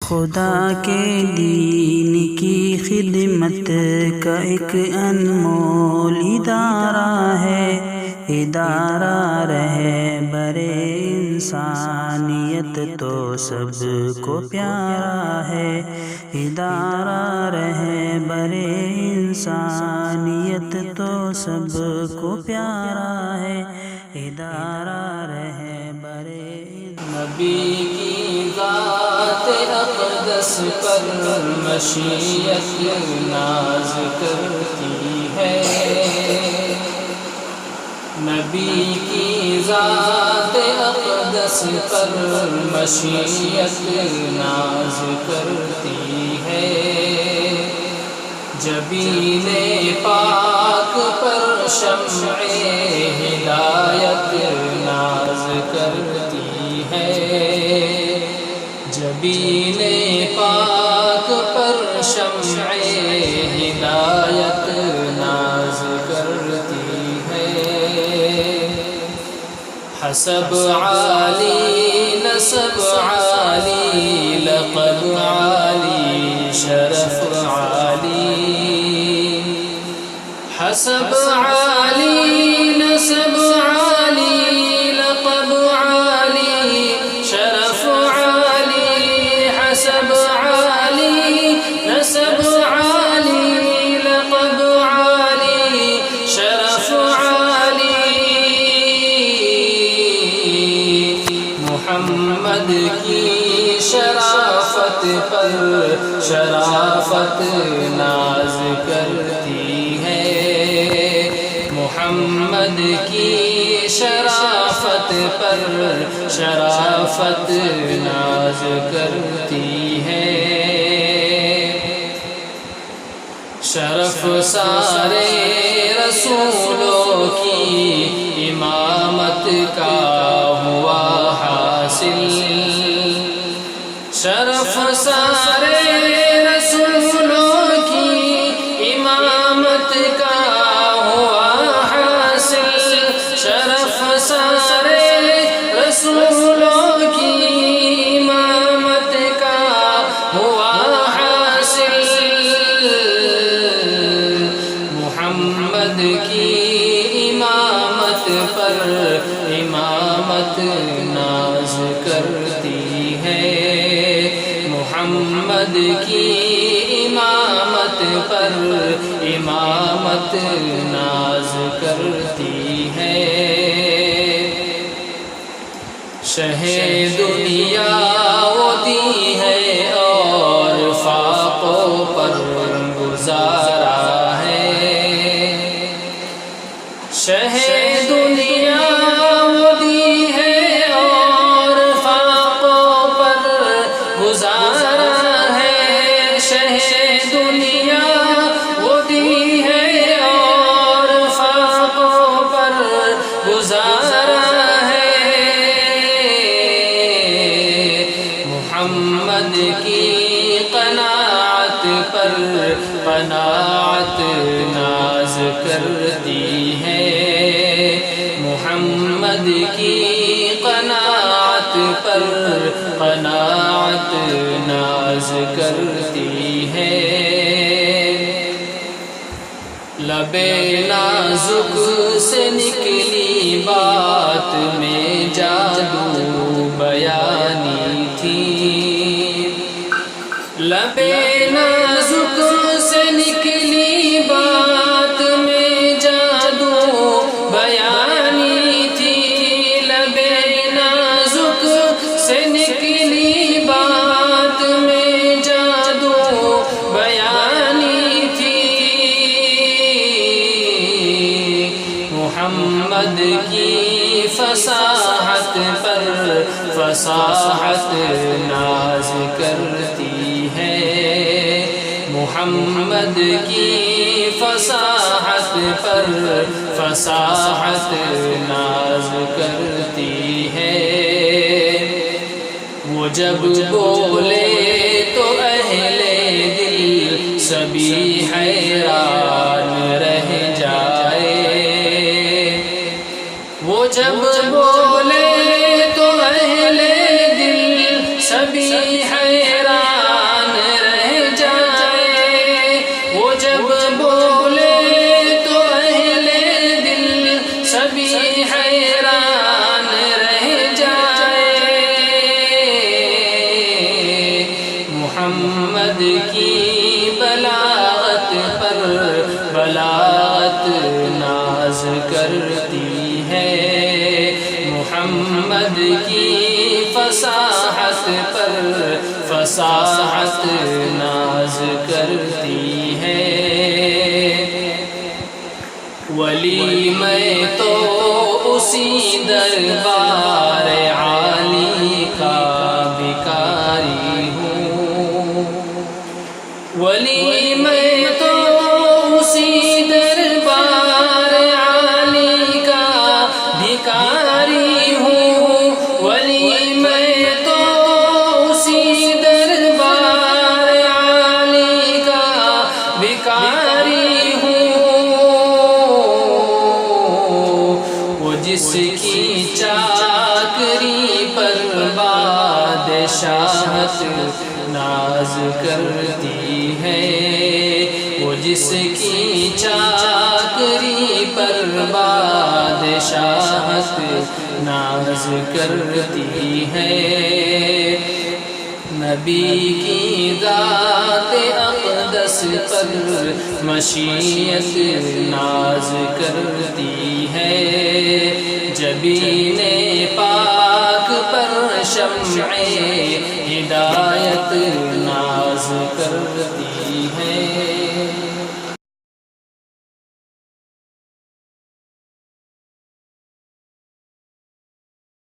خدا کے دین کی خدمت کا ایک انمول ادارہ ہے، ادارہ رہبر انسانیت تو سب کو پیارا ہے، ادارہ رہبر انسانیت تو سب کو پیارا ہے، ادارہ رہبر نبی کی ذات اقدس پر مشیت ناز کرتی ہے، نبی کی ذات اقدس پر مشیت ناز کرتی ہے، جبین پاک پر شمع ہدایت ناز کرتی ہے، جبین پاک پر شمع ہدایت ناز کرتی ہے، حسب عالی نسب عالی لقب عالی شرف عالی، حسب عالی نسب عالی لقب عالی شرف عالی، حسب عالی نسب عالی لقب عالی شرف عالی، محمد کی شرافت پر شرافت ناز کرتی ہے، محمد کی شرافت پر شرافت ناز کرتی ہے، شرف سارے رسولوں کی امامت کا ہوا حاصل، شرف سارے رسولوں کی امامت کا ہوا حاصل، شرف سارے رسولوں کی امامت کا ہوا حاصل، محمد کی امامت پر امامت ناز کرتی ہے، محمد کی امامت پر امامت ناز کرتی ہے، شہ دنیا وہ دی ہے اور فاقوں پر گزارا ہے، شہ دنیا وہ دی ہے اور فاقوں پر گزارا ہے، شہ دنیا وہ دی ہے اور فاقوں پر گزارا ہے، محمد کی قناعت پر قناعت ناز کرتی ہے، محمد کی قناعت پر قناعت ناز کرتی ہے، لب نازک سے نکلی بات میں جادو بیانی تھی، لب نازک سے نکلی بات میں جادو بیانی تھی، لب نازک سے نکلی بات میں جادو بیانی تھی، محمد کی فصاحت پر فصاحت ناز کرتی ہے، محمد کی فصاحت پر فصاحت ناز کرتی ہے، وہ جب بولے تو اہل دل سبھی حیران رہ جائے، وہ جب بولے تو اہل دل سبھی حیران محمد کی بلاغت پر بلاغت ناز کرتی ہے، محمد کی فصاحت پر فصاحت ناز کرتی ہے۔ ولی میں تو اسی دربار عالی کا بھکاری ہوں، ولی میں تو اسی دربار عالی کا بھکاری ہوں، ولی میں تو اسی دربار عالی کا بھکاری ہوں، جس کی چاکری پر بادشاہت ناز کرتی ہے، وہ جس کی چاکری پر بادشاہت ناز کرتی ہے۔ نبی کی ذات اقدس پر مشیت ناز کرتی ہے، جبین پاک پر شمع